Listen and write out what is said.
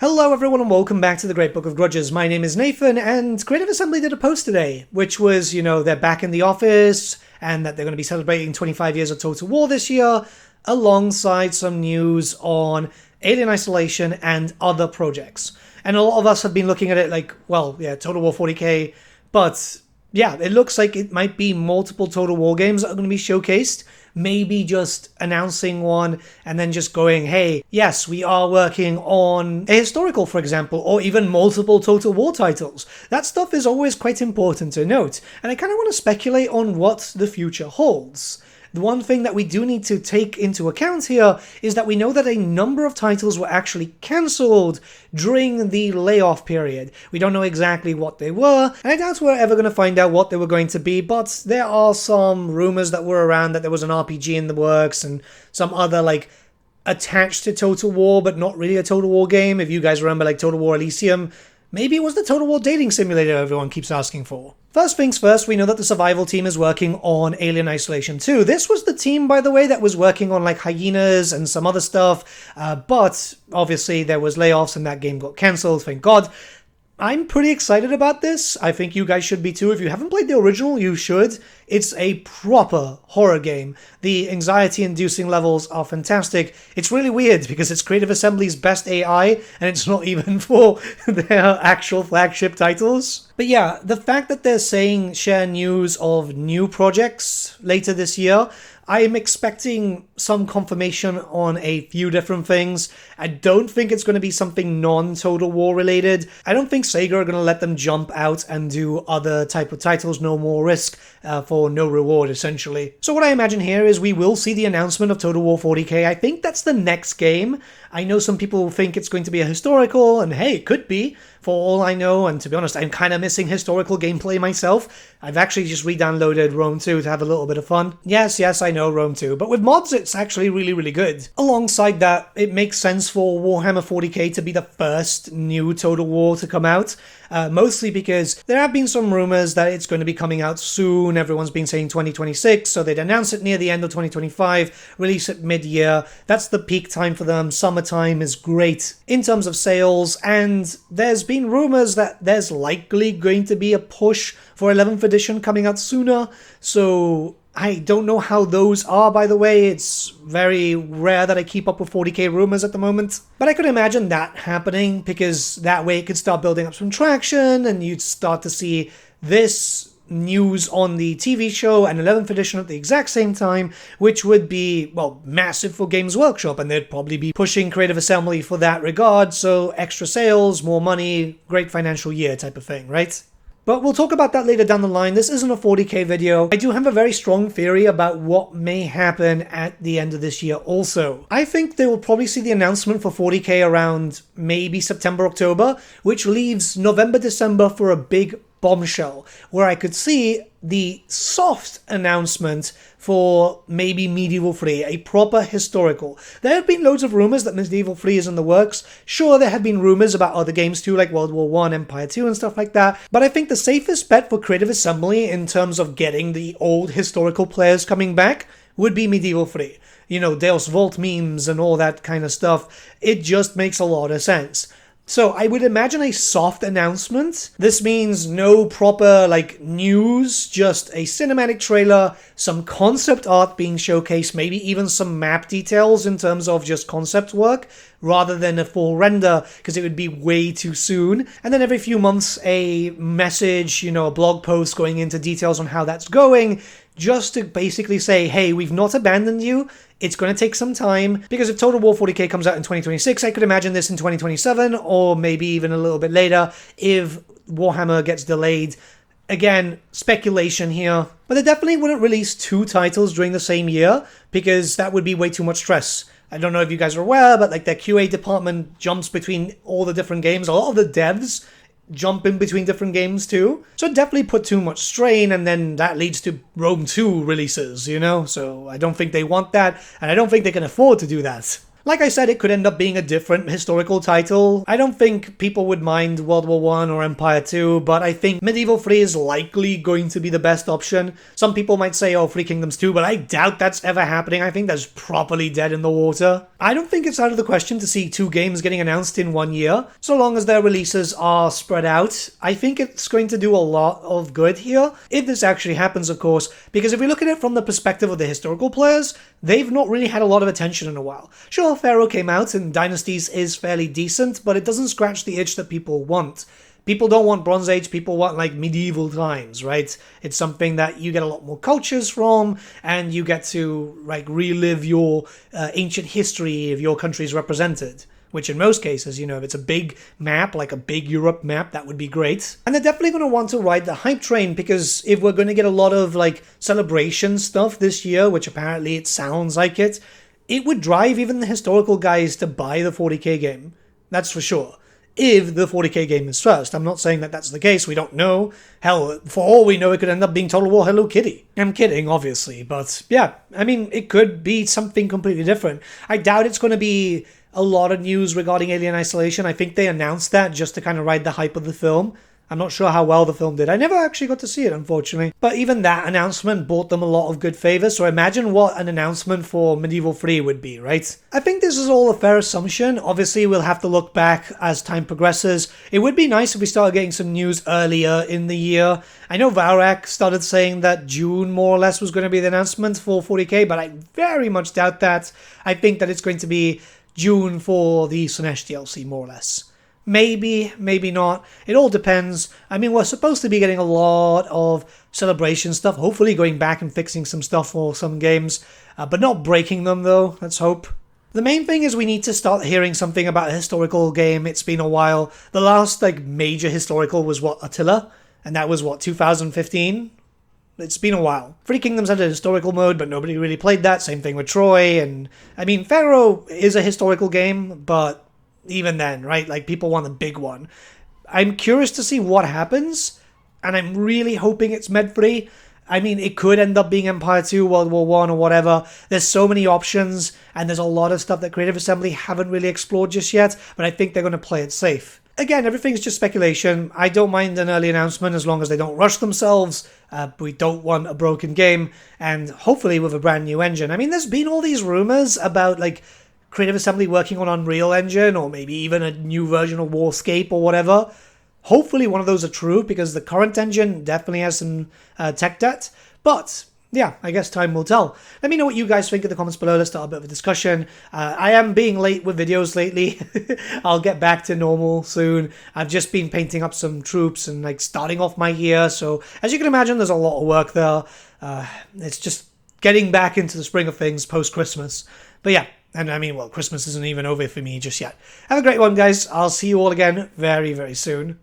Hello everyone and welcome back to the Great Book of Grudges. My name is Nathan and Creative Assembly did a post today, which was, they're back in the office and that they're going to be celebrating 25 years of Total War this year, alongside some news on Alien Isolation and other projects. And a lot of us have been looking at it like, Total War 40k, but yeah, it looks like it might be multiple Total War games that are going to be showcased. Maybe just announcing one and then just going, hey, yes, we are working on a historical, for example, or even multiple Total War titles. That stuff is always quite important to note, and I kind of want to speculate on what the future holds. The one thing that we do need to take into account here is that we know that a number of titles were actually cancelled during the layoff period. We don't know exactly what they were, and I doubt we're ever going to find out what they were going to be, but there are some rumors that were around that there was an RPG in the works and some other, attached to Total War, but not really a Total War game. If you guys remember, Total War Elysium, maybe it was the Total War dating simulator everyone keeps asking for. First things first, we know that the survival team is working on Alien Isolation 2. This was the team, by the way, that was working on Hyenas and some other stuff, but obviously there was layoffs and that game got cancelled, thank God. I'm pretty excited about this. I think you guys should be too. If you haven't played the original, you should. It's a proper horror game. The anxiety-inducing levels are fantastic. It's really weird because it's Creative Assembly's best AI, and it's not even for their actual flagship titles. But yeah, the fact that they're saying share news of new projects later this year, I'm expecting some confirmation on a few different things. I don't think it's going to be something non-Total War related. I don't think Sega are going to let them jump out and do other type of titles, no more risk for no reward, essentially. So what I imagine here is we will see the announcement of Total War 40k. I think that's the next game. I know some people think it's going to be a historical, and hey, it could be, for all I know, and to be honest, I'm kind of missing historical gameplay myself. I've actually just re-downloaded Rome 2 to have a little bit of fun. Yes, I know Rome 2, but with mods it's actually really, really good. Alongside that, it makes sense for Warhammer 40k to be the first new Total War to come out, mostly because there have been some rumors that it's going to be coming out soon. Everyone's been saying 2026, so they'd announce it near the end of 2025, release it mid-year. That's the peak time for them. Summertime is great in terms of sales, and there's been rumors that there's likely going to be a push for 11th edition coming out sooner, so I don't know how those are, by the way. It's very rare that I keep up with 40k rumors at the moment. But I could imagine that happening, because that way it could start building up some traction, and you'd start to see this news on the TV show and 11th edition at the exact same time, which would be, massive for Games Workshop, and they'd probably be pushing Creative Assembly for that regard, so extra sales, more money, great financial year type of thing, right? But we'll talk about that later down the line. This isn't a 40k video. I do have a very strong theory about what may happen at the end of this year also. I think they will probably see the announcement for 40k around maybe September, October, which leaves November, December for a big bombshell, where I could see the soft announcement for maybe Medieval 3, a proper historical. There have been loads of rumors that Medieval 3 is in the works. Sure, there have been rumors about other games too, like World War I, Empire 2 and stuff like that, but I think the safest bet for Creative Assembly in terms of getting the old historical players coming back would be Medieval 3. Deus Vult memes and all that kind of stuff. It just makes a lot of sense. So I would imagine a soft announcement. This means no proper news, just a cinematic trailer, some concept art being showcased, maybe even some map details in terms of just concept work, rather than a full render, because it would be way too soon. And then every few months a message, a blog post going into details on how that's going, just to basically say, hey, we've not abandoned you. It's going to take some time, because if Total War 40k comes out in 2026, I could imagine this in 2027, or maybe even a little bit later if Warhammer gets delayed. Again, speculation here. But they definitely wouldn't release two titles during the same year, because that would be way too much stress. I don't know if you guys are aware, but their QA department jumps between all the different games. A lot of the devs jump in between different games too. So it definitely put too much strain, and then that leads to Rome 2 releases, So I don't think they want that, and I don't think they can afford to do that. Like I said, it could end up being a different historical title. I don't think people would mind World War I or Empire 2, but I think Medieval 3 is likely going to be the best option. Some people might say, oh, Three Kingdoms 2, but I doubt that's ever happening. I think that's properly dead in the water. I don't think it's out of the question to see 2 games getting announced in 1 year, so long as their releases are spread out. I think it's going to do a lot of good here, if this actually happens, of course, because if we look at it from the perspective of the historical players, they've not really had a lot of attention in a while. Sure, Pharaoh came out and Dynasties is fairly decent, but it doesn't scratch the itch that people want. People don't want Bronze Age, people want like medieval times, right? It's something that you get a lot more cultures from, and you get to like relive your ancient history if your country is represented. Which in most cases, you know, if it's a big map, like a big Europe map, that would be great. And they're definitely going to want to ride the hype train, because if we're going to get a lot of like celebration stuff this year, which apparently it sounds like it would drive even the historical guys to buy the 40k game. That's for sure. If the 40k game is first. I'm not saying that that's the case, we don't know. Hell, for all we know, it could end up being Total War Hello Kitty. I'm kidding, obviously, but yeah, I mean, it could be something completely different. I doubt it's going to be a lot of news regarding Alien Isolation. I think they announced that just to kind of ride the hype of the film. I'm not sure how well the film did. I never actually got to see it, unfortunately. But even that announcement brought them a lot of good favor, so imagine what an announcement for Medieval 3 would be, right? I think this is all a fair assumption. Obviously, we'll have to look back as time progresses. It would be nice if we started getting some news earlier in the year. I know Valk started saying that June, more or less, was going to be the announcement for 40k, but I very much doubt that. I think that it's going to be June for the Slaanesh DLC, more or less. Maybe, maybe not. It all depends. I mean, we're supposed to be getting a lot of celebration stuff, hopefully going back and fixing some stuff for some games, but not breaking them though, let's hope. The main thing is we need to start hearing something about a historical game. It's been a while. The last like major historical was what, Attila? And that was what, 2015? It's been a while. Three Kingdoms had a historical mode, but nobody really played that. Same thing with Troy, and I mean, Pharaoh is a historical game, but even then, right? Like, people want a big one. I'm curious to see what happens, and I'm really hoping it's Med-free. I mean, it could end up being Empire 2, World War I, or whatever. There's so many options, and there's a lot of stuff that Creative Assembly haven't really explored just yet, but I think they're going to play it safe. Again, everything's just speculation. I don't mind an early announcement as long as they don't rush themselves. We don't want a broken game, and hopefully with a brand new engine. I mean, there's been all these rumors about, like, Creative Assembly working on Unreal Engine, or maybe even a new version of Warscape or whatever. Hopefully one of those are true, because the current engine definitely has some tech debt. But yeah, I guess time will tell. Let me know what you guys think in the comments below. Let's start a bit of a discussion. I am being late with videos lately. I'll get back to normal soon. I've just been painting up some troops and like starting off my year. So as you can imagine, there's a lot of work there. It's just getting back into the spring of things post-Christmas. But yeah. And I mean, well, Christmas isn't even over for me just yet. Have a great one, guys. I'll see you all again very, very soon.